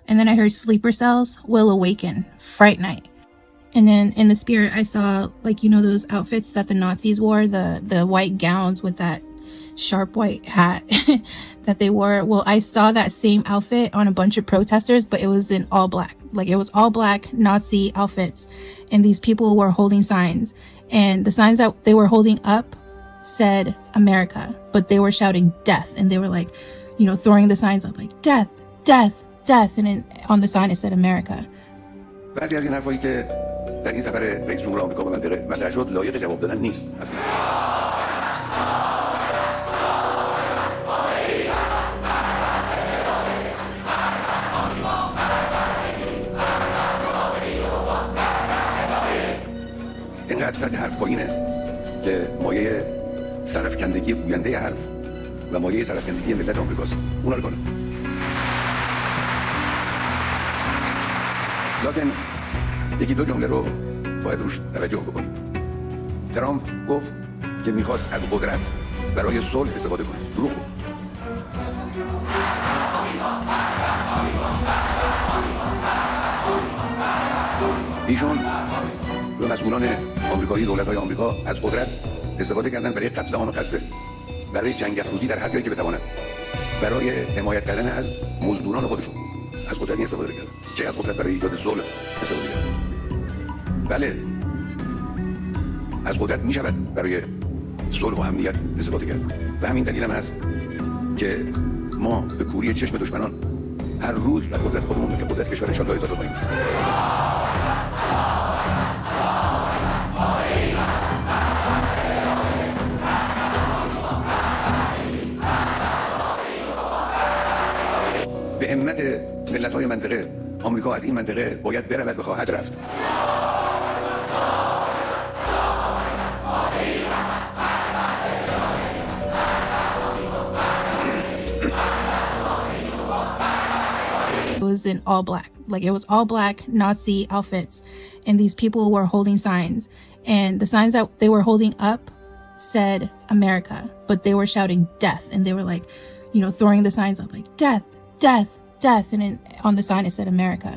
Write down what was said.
And then I heard sleeper cells will awaken, fright night. And then in the spirit, I saw, like, you know, those outfits that the Nazis wore, the white gowns with that sharp white hat that they wore. Well, I saw that same outfit on a bunch of protesters, but it was in all black. Like, it was all black Nazi outfits. And these people were holding signs. And the signs that they were holding up said America, but they were shouting death. And they were like, you know, throwing the signs up like death, death, death. And on the sign it said America. بعضی از این حرفایی که در این سفر رئیس جمهور آمریکا به منطقه مطرح شد لایق جواب دادن نیست اصلا. اینقدر سطح حرف پایینه که مایه سرفکندگی گوینده حرف و مایه سرفکندگی ملت آمریکاست. اونا رو کنه. لکن یکی دو جمله رو باید روش توجه بکنیم. ترامپ گفت که میخواد از قدرت برای صلح استفاده کنه. دروغ گفت. ایشون و مسئولان آمریکایی دولت‌های آمریکا از قدرت استفاده کردن برای قتل عام غزه، برای جنگ افروزی در هر جایی که بتوانند، برای حمایت کردن از مزدوران خودشون. از قدرت استفاده کردن. چه از قدرت برای ایجاد صلح استفاده کردن. بله، از قدرت می شود برای صلح و امنیت استفاده کرد. به همین دلیل هم هست که ما به کوری چشم دشمنان هر روز بر قدرت خودمون که قدرت کشور انشاءالله اضافه کنیم. به همت ملت‌های منطقه آمریکا از این منطقه باید برود و خواهد رفت. It was in all black. Like, it was all black Nazi outfits. And these people were holding signs. And the signs that they were holding up said America, but they were shouting death. And they were like, you know, throwing the signs up like death, death, death. And on the sign it said America.